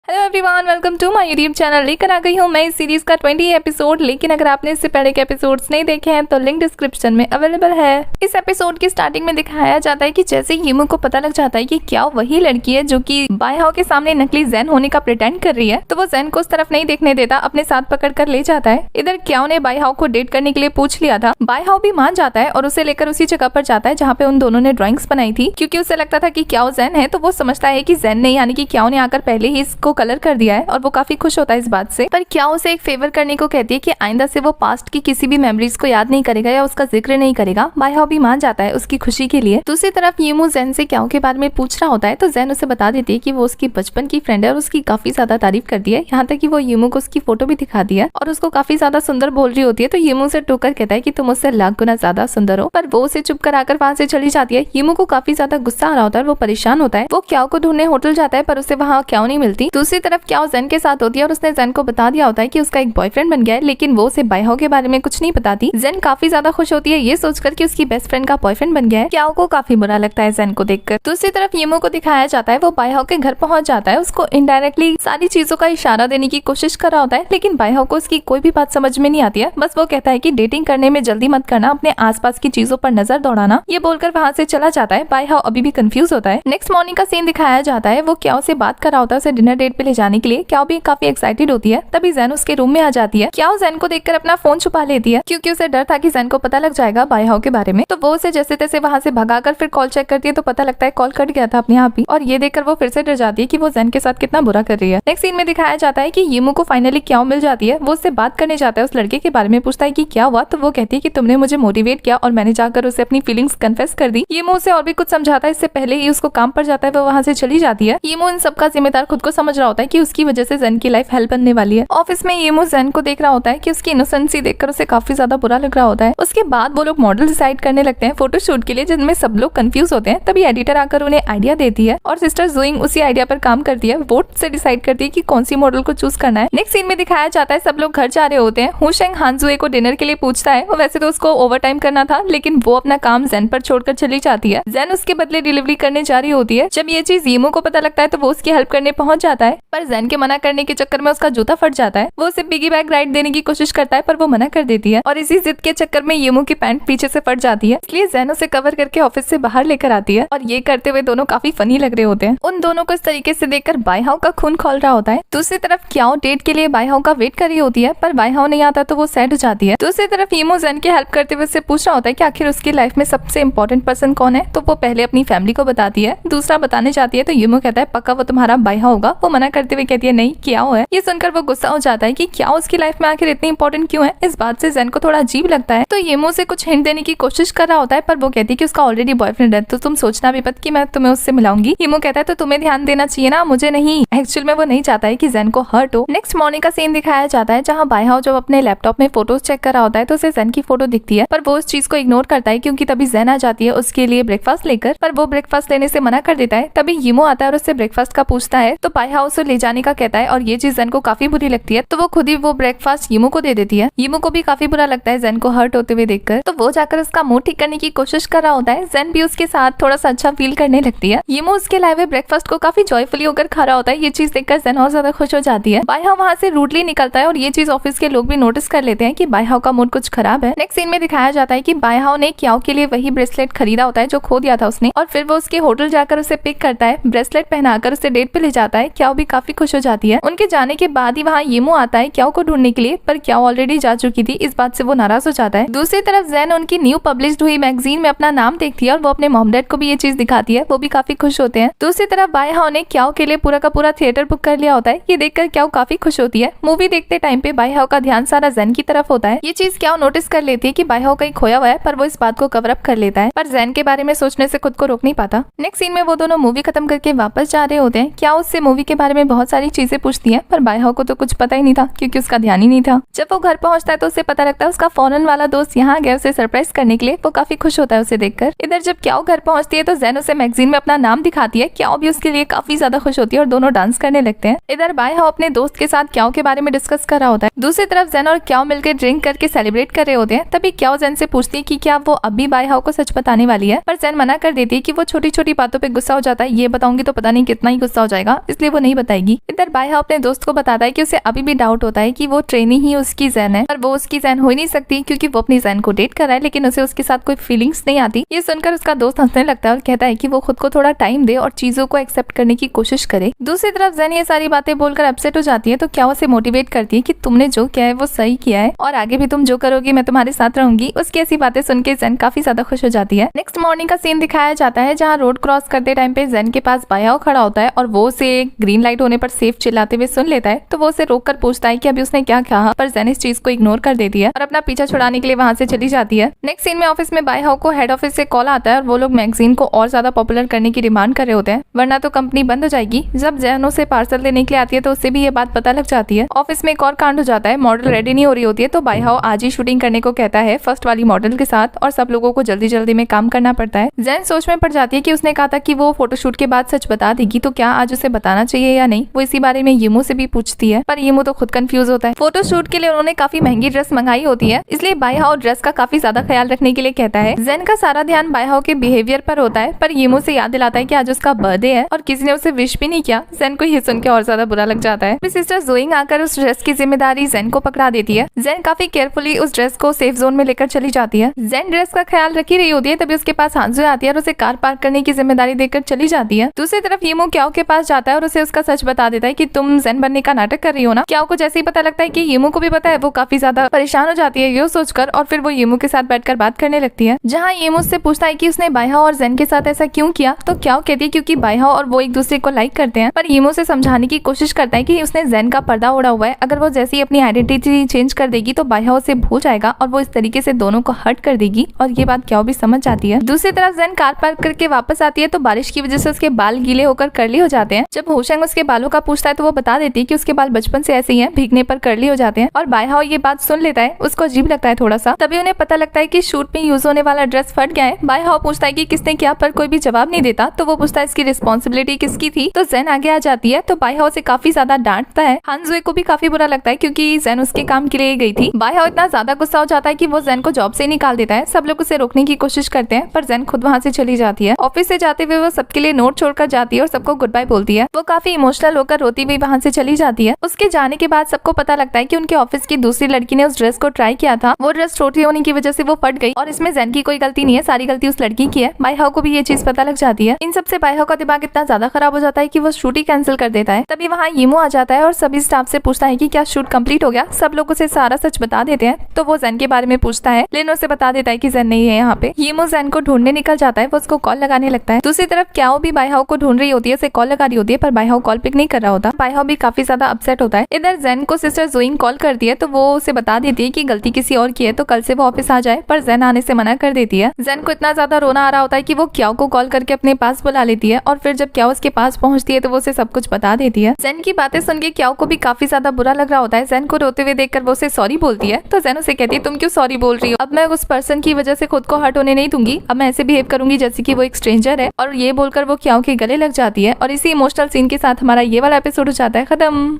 Hello everyone, welcome to my YouTube channel. लेकर आ गई हूँ मैं इस सीरीज का 20 एपिसोड। लेकिन अगर आपने इससे पहले के एपिसोड्स नहीं देखे हैं तो लिंक डिस्क्रिप्शन में अवेलेबल है। इस एपिसोड की स्टार्टिंग में दिखाया जाता है कि जैसे यीमू को पता लग जाता है कि क्या वही लड़की है जो कि बायहाओ के सामने नकली जैन होने का प्रिटेंड कर रही है, तो वो जैन को उस तरफ नहीं देखने देता, अपने साथ पकड़ कर ले जाता है। इधर क्याओ ने बायहाओ को डेट करने के लिए पूछ लिया था। बायहाओ भी मान जाता है और उसे लेकर उसी जगह पर जाता है जहाँ पे उन दोनों ने ड्राइंग्स बनाई थी, क्योंकि उसे लगता था कि क्याओ जैन है। तो वो समझता है कि जैन ने यानी कि क्याओ ने आकर पहले ही इसको कलर कर दिया है और वो काफी खुश होता है इस बात से। पर क्याओ उसे एक फेवर करने को कहती है कि आइंदा से वो पास्ट की किसी भी मेमोरीज को याद नहीं करेगा या उसका जिक्र नहीं करेगा। बायहाओ भी मान जाता है उसकी खुशी के लिए। दूसरी तरफ यीमू जैन से क्याओ के बारे में पूछ रहा होता है तो जैन उसे बता देती है कि वो उसकी बचपन की फ्रेंड है और उसकी काफी ज्यादा तारीफ करती है, यहाँ तक कि वो यीमू को उसकी फोटो भी दिखा दी है और उसको काफी ज्यादा सुंदर बोल रही होती है। तो यीमू से टोकर कहता है कि तुम उससे लाख गुना ज्यादा सुंदर हो, पर वो उसे चुप कर आकर वहाँ से चली जाती है। यीमू को काफी ज्यादा गुस्सा आ रहा होता है और वो परेशान होता है। वो क्याओ को ढूंढने होटल जाता है पर उसे वहाँ क्याओ नहीं मिलती। दूसरी तरफ क्याओ जैन के साथ होती है और उसने जैन को बता दिया होता है कि उसका एक बॉयफ्रेंड बन गया है, लेकिन वो उसे बायहाओ के बारे में कुछ नहीं बताती। जैन काफी ज्यादा खुश होती है ये सोचकर कि उसकी बेस्ट फ्रेंड का बॉयफ्रेंड बन गया है। क्याओ को काफी बुरा लगता है जैन को देखकर। दूसरी तरफ यीमू को दिखाया जाता है वो बायहाओ के घर पहुंच जाता है। उसको इनडायरेक्टली सारी चीजों का इशारा देने की कोशिश कर रहा होता है, लेकिन बायहाओ को उसकी कोई भी बात समझ में नहीं आती है। बस वो कहता है कि डेटिंग करने में जल्दी मत करना, अपने आसपास की चीजों पर नजर दौड़ाना। ये बोलकर वहाँ से चला जाता है। बायहाओ अभी भी कंफ्यूज होता है। नेक्स्ट मॉर्निंग का सीन दिखाया जाता है। वो क्याओ से बात कर रहा होता है उसे डिनर डेट पे ले जाने के लिए। क्याओ भी काफी एक्साइटेड होती है। तभी जैन उसके रूम में आ जाती है। क्याओ जैन को देखकर अपना फोन छुपा लेती है, क्योंकि उसे डर था कि जैन को पता लग जाएगा बायहाओ के बारे में। तो वो उसे जैसे तैसे वहाँ से भगाकर फिर कॉल चेक करती है तो पता लगता है कॉल कट गया था अपने आप ही। और ये देखकर वो फिर से डर जाती है कि वो जैन के साथ कितना बुरा कर रही है। नेक्स्ट सीन में दिखाया जाता है कि यीमू को फाइनली क्याओ मिल जाती है। वो उससे बात करने जाता है, उस लड़के के बारे में पूछता है कि क्या हुआ। तो वो कहती है कि तुमने मुझे मोटिवेट किया और मैंने जाकर उसे अपनी फीलिंग्स कन्फेस कर दी। यीमू उसे और भी कुछ समझाता है, इससे पहले ही उसको काम पर जाता है वो वहाँ से चली जाती है। यीमू इन सबका जिम्मेदार खुद को समझ रहा होता है कि उसकी वजह से जैन की लाइफ हेल्प बनने वाली है। ऑफिस में यीमू जैन को देख रहा होता है कि उसकी इनोसेंसी देखकर उसे काफी ज्यादा बुरा लग रहा होता है। उसके बाद वो लोग मॉडल डिसाइड करने लगते हैं फोटो शूट के लिए, जिनमें सब लोग कंफ्यूज होते हैं। तभी एडिटर आकर उन्हें आइडिया देती है और सिस्टर जुइंग उसी आइडिया पर काम करती है। वोट से डिसाइड करती है कि कौन सी मॉडल को चूज करना है। नेक्स्ट सीन में दिखाया जाता है सब लोग घर जा रहे होते हैं। हुशेंग हानजुए को डिनर के लिए पूछता है। वैसे तो उसको ओवर टाइम करना था, लेकिन वो अपना काम जैन पर छोड़कर चली जाती है। जैन उसके बदले डिलीवरी करने जा रही होती है। जब ये चीज यीमू को पता लगता है तो वो उसकी हेल्प करने पहुंच जाता है, पर जैन के मना करने के चक्कर में उसका जूता फट जाता है। वो उसे पिगी बैग राइड देने की कोशिश करता है पर वो मना कर देती है और इसी जिद के चक्कर में यीमू की पैंट पीछे से फट जाती है। इसलिए जैन उसे कवर करके ऑफिस से बाहर लेकर आती है और ये करते हुए दोनों काफी फनी लग रहे होते हैं। उन दोनों को इस तरीके से देखकर बायहाओ का खून खौल रहा होता है। दूसरी तरफ क्याओ डेट के लिए बायहाओ का वेट कर रही होती है, पर बायहाओ नहीं आता तो वो सैड हो जाती है। दूसरी तरफ यीमू जैन की हेल्प करते हुए उससे पूछ रहा होता है कि आखिर उसकी लाइफ में सबसे इंपॉर्टेंट पर्सन कौन है। तो वो पहले अपनी फैमिली को बताती है, दूसरा बताने जाती है तो यीमू कहता है पक्का वो तुम्हारा बायहाओ होगा। वो मना करते हुए कहती है नहीं क्याओ है। ये सुनकर वो गुस्सा हो जाता है कि क्याओ उसकी लाइफ में आखिर इतनी इंपॉर्टेंट क्यों है। इस बात से जैन को थोड़ा अजीब लगता है। तो यीमू से कुछ हिंट देने की कोशिश कर रहा होता है, पर वो कहती है कि उसका ऑलरेडी बॉयफ्रेंड है, तो तुम सोचना भी मत कि मैं तुम्हें उससे मिलाऊंगी। यीमू कहता है तो तुम्हें ध्यान देना चाहिए ना, मुझे नहीं। एक्चुअल में वो नहीं चाहता है कि जैन को हर्ट हो। नेक्स्ट मॉर्निंग का सीन दिखाया जाता है जहाँ बायहाओ जब अपने लैपटॉप में फोटोज चेक कर रहा होता है तो उसे जैन की फोटो दिखती है, पर वो उस चीज को इग्नोर करता है क्योंकि तभी जैन आ जाती है उसके लिए ब्रेकफास्ट लेकर, पर वो ब्रेकफास्ट लेने से मना कर देता है। तभी यीमू आता है और उससे ब्रेकफास्ट का पूछता है तो बायहाओ उसे ले जाने का कहता है और ये चीज जैन को काफी बुरी लगती है, तो वो खुद ही वो ब्रेकफास्ट यीमू को दे देती है। यीमू को भी काफी बुरा लगता है जैन को हर्ट होते हुए देखकर, तो वो जाकर उसका मूड ठीक करने की कोशिश कर रहा होता है। जैन भी उसके साथ थोड़ा सा अच्छा फील करने लगती है। यीमू उसके लाए हुए ब्रेकफास्ट को काफी जॉयफुली होकर खा रहा होता है। ये चीज देखकर जैन और ज्यादा खुश हो जाती है। बायहाओ वहाँ से रूडली निकलता है और ये चीज ऑफिस के लोग भी नोटिस कर लेते हैं कि बायहाओ का मूड कुछ खराब है। नेक्स्ट सीन में दिखाया जाता है कि बायहाओ ने क्याओ के लिए वही ब्रेसलेट खरीदा होता है जो खो दिया था उसने, और फिर वो उसके होटल जाकर उसे पिक करता है, ब्रेसलेट पहनाकर उसे डेट पे ले जाता है। क्याओ भी काफी खुश हो जाती है। उनके जाने के बाद ही वहाँ यीमू आता है क्याओ को ढूंढने के लिए, पर क्याओ ऑलरेडी जा चुकी थी। इस बात से वो नाराज हो जाता है। दूसरी तरफ जैन उनकी न्यू पब्लिश्ड हुई मैगजीन में अपना नाम देखती है और वो अपने मॉम डैड को भी ये चीज दिखाती है। वो भी काफी खुश होते हैं। दूसरी तरफ बायहाओ ने क्याओ के लिए पूरा का पूरा थिएटर बुक कर लिया होता है। ये देखकर क्याओ काफी खुश होती है। मूवी देखते टाइम पे बायहाओ का ध्यान सारा जैन की तरफ होता है। ये चीज क्याओ नोटिस कर लेती है कि बायहाओ कहीं खोया हुआ है, पर वो इस बात को कवर अप कर लेता है, पर जैन के बारे में सोचने से खुद को रोक नहीं पाता। नेक्स्ट सीन में वो दोनों मूवी खत्म करके वापस जा रहे होते हैं। क्याओ उससे मूवी के बारे में बहुत सारी चीजें पूछती है, पर बायहाओ को तो कुछ पता ही नहीं था क्योंकि उसका ध्यान ही नहीं था। जब वो घर पहुंचता है तो उसे पता लगता है उसका फॉरेन वाला दोस्त यहाँ गया उसे सरप्राइज करने के लिए। वो काफी खुश होता है उसे देखकर। इधर जब क्याओ घर पहुंचती है तो जैन उसे मैगजीन में अपना नाम दिखाती है। क्याओ भी उसके लिए काफी ज्यादा खुश होती है और दोनों डांस करने लगते हैं। इधर बायहाओ अपने दोस्त के साथ क्याओ के बारे में डिस्कस कर रहा होता है। दूसरी तरफ जैन और क्याओ मिलकर ड्रिंक करके सेलिब्रेट कर रहे होते हैं। तभी क्याओ जैन से पूछती है कि क्या वो अभी बायहाओ को सच बताने वाली है, पर जैन मना कर देती है कि वो छोटी छोटी बातों पे गुस्सा हो जाता है। ये बताऊंगी तो पता नहीं कितना ही गुस्सा हो जाएगा, इसलिए वो नहीं बताएगी। जाएगी। इधर बायहाओ अपने दोस्त को बताता है कि उसे अभी भी डाउट होता है कि वो ट्रेनी ही उसकी जैन है, पर वो उसकी जैन हो ही नहीं सकती क्योंकि वो अपनी जैन को डेट कर रहा है, लेकिन उसे उसके साथ कोई फीलिंग्स नहीं आती। ये सुनकर उसका दोस्त हंसने लगता है और कहता है कि वो खुद को थोड़ा टाइम दे और चीजों को एक्सेप्ट करने की कोशिश करे। दूसरी तरफ जैन ये सारी बातें बोलकर अपसेट हो जाती है, तो क्या उसे मोटिवेट करती है कि तुमने जो किया है वो सही किया है और आगे भी तुम जो करोगी मैं तुम्हारे साथ रहूंगी। उसकी ऐसी बातें सुन के जैन काफी ज्यादा खुश हो जाती है। नेक्स्ट मॉर्निंग का सीन दिखाया जाता है जहाँ रोड क्रॉस करते टाइम पे जैन के पास बायहाओ खड़ा होता है और वो उसे ग्रीन लाइट होने पर सेफ चिल्लाते हुए सुन लेता है, तो वो उसे रोक कर पूछता है कि अभी उसने क्या कहा, पर जैन इस चीज को इग्नोर कर देती है और अपना पीछा छुड़ाने के लिए वहां से चली जाती है। नेक्स्ट सीन में ऑफिस में बायहाओ को हेड ऑफिस से कॉल आता है और वो लोग मैगजीन को और ज्यादा पॉपुलर करने की डिमांड कर रहे होते हैं, वरना तो कंपनी बंद हो जाएगी। जब जैन उसे पार्सल देने के लिए आती है तो उससे भी ये बात पता लग जाती है। ऑफिस में एक और कांड हो जाता है, मॉडल रेडी नहीं हो रही होती है, तो बायहाओ आज ही शूटिंग करने को कहता है फर्स्ट वाली मॉडल के साथ और सब लोगों को जल्दी जल्दी में काम करना पड़ता है। जैन सोच में पड़ जाती है कि उसने कहा था कि वो फोटोशूट के बाद सच बता देगी, तो क्या आज उसे बताना चाहिए या नहीं। वो इसी बारे में यीमू से भी पूछती है, पर यीमू तो खुद कंफ्यूज होता है। फोटोशूट के लिए उन्होंने काफी महंगी ड्रेस मंगाई होती है, इसलिए बायहाओ ड्रेस का काफी ज्यादा ख्याल रखने के लिए कहता है। जैन का सारा ध्यान बायहाओ के बिहेवियर पर होता है, पर यीमू से याद दिलाता है कि आज उसका बर्थडे है और किसी ने उसे विश भी नहीं किया। जैन को ये सुन के और ज्यादा बुरा लग जाता है। सिस्टर जोइंग आकर उस ड्रेस की जिम्मेदारी जैन को पकड़ा देती है। जैन काफी केयरफुली उस ड्रेस को सेफ जोन में लेकर चली जाती है। जैन ड्रेस का ख्याल रख ही रही होती है, तभी उसके पास हांजू आती है और उसे कार पार्क करने की जिम्मेदारी देकर चली जाती है। दूसरी तरफ यीमू क्याओ के पास जाता है और उसे उसका सच बता देता है कि तुम जैन बनने का नाटक कर रही हो ना। क्याओ को जैसे ही पता लगता है कि यीमू को भी पता है, वो काफी ज्यादा परेशान हो जाती है ये सोचकर और फिर वो यीमू के साथ बैठकर बात करने लगती है, जहाँ यीमू से पूछता है कि उसने बायहाओ और जैन के साथ ऐसा क्यों किया। तो क्याओ कहती है क्योंकि बायहाओ और वो एक दूसरे को लाइक करते हैं, पर यीमू से समझाने की कोशिश करता है कि उसने जैन का पर्दा उड़ा हुआ है, अगर वो जैसे ही अपनी आइडेंटिटी चेंज कर देगी तो बायहाओ से भूल जाएगा और वो इस तरीके से दोनों को हर्ट कर देगी, और ये बात क्याओ भी समझ जाती है। दूसरी तरफ जैन कार पार्क करके वापस आती है तो बारिश की वजह से उसके बाल गीले होकर कर्ली हो जाते हैं। जब होशंग उसके बालों का पूछता है तो वो बता देती है कि उसके बाल बचपन से ऐसे ही हैं, भीगने पर कर्ली हो जाते हैं, और बायहाओ ये बात सुन लेता है। उसको अजीब लगता है थोड़ा सा। तभी उन्हें पता लगता है कि शूट में यूज होने वाला ड्रेस फट गया है। बायहाओ पूछता है कि किसने किया, पर कोई भी जवाब नहीं देता, तो वो पूछता है इसकी रिस्पॉन्सिबिलिटी किसकी थी। तो जैन आगे आ जाती है तो बायहाओ से काफी ज्यादा डांटता है। हानजुए को भी काफी बुरा लगता है क्योंकि जैन उसके काम के लिए गई थी। बायहाओ इतना ज्यादा गुस्सा हो जाता है कि वो जैन को जॉब से निकाल देता है। सब लोग उसे रोकने की कोशिश करते हैं, पर जैन खुद वहाँ से चली जाती है। ऑफिस से जाते हुए वो सबके लिए नोट छोड़कर जाती है और सबको गुड बाय बोलती है। वो काफी इमोशनल होकर रोती हुई वहाँ से चली जाती है। उसके जाने के बाद सबको पता लगता है कि उनके ऑफिस की दूसरी लड़की ने उस ड्रेस को ट्राई किया था। वो ड्रेस छोटी होने की वजह से वो फट गई और इसमें जैन की कोई गलती नहीं है, सारी गलती उस लड़की की है। बायहाओ को भी ये चीज पता लग जाती है। इन सबसे बायहाओ का दिमाग इतना ज्यादा खराब हो जाता है कि वो शूट ही कैंसिल कर देता है। तभी वहाँ यीमू आ जाता है और सभी स्टाफ से पूछता है कि क्या शूट कंप्लीट हो गया। सब लोग उसे सारा सच बता देते हैं, तो वो जैन के बारे में पूछता है, लेकिन उसे बता देता है कि जैन नहीं है यहाँ पे। यीमू जैन को ढूंढने निकल जाता है, वो उसको कॉल लगाने लगता है। दूसरी तरफ क्याओ भी बायहाओ को ढूंढ रही होती है, उसे कॉल लगा रही होती है, पर बायहाओ कॉल पिक नहीं कर रहा होता। बायहाओ भी काफी ज्यादा अपसेट होता है। इधर जैन को सिस्टर जोइंग कॉल करती है तो वो उसे बता देती है कि गलती किसी और की है, तो कल से वो ऑफिस आ जाए, पर जैन आने से मना कर देती है। जैन को इतना ज्यादा रोना आ रहा होता है कि वो क्याओ को कॉल करके अपने पास बुला लेती है, और फिर जब क्याओ उसके पास पहुंचती है तो वो उसे सब कुछ बता देती है। जैन की बातें सुन के क्याओ को भी काफी ज्यादा बुरा लग रहा होता है। जैन को रोते हुए देखकर वो उसे सॉरी बोलती है, तो जैन उसे कहती है तुम क्यों सॉरी बोल रही हो, अब मैं उस पर्सन की वजह से खुद को हर्ट होने नहीं दूंगी, अब मैं ऐसे बिहेव करूंगी जैसे कि वो एक स्ट्रेंजर है। और ये बोलकर वो क्याओ के गले लग जाती है, और इसी इमोशनल सीन के साथ हमारा ये वाला एपिसोड हो जाता है खत्म।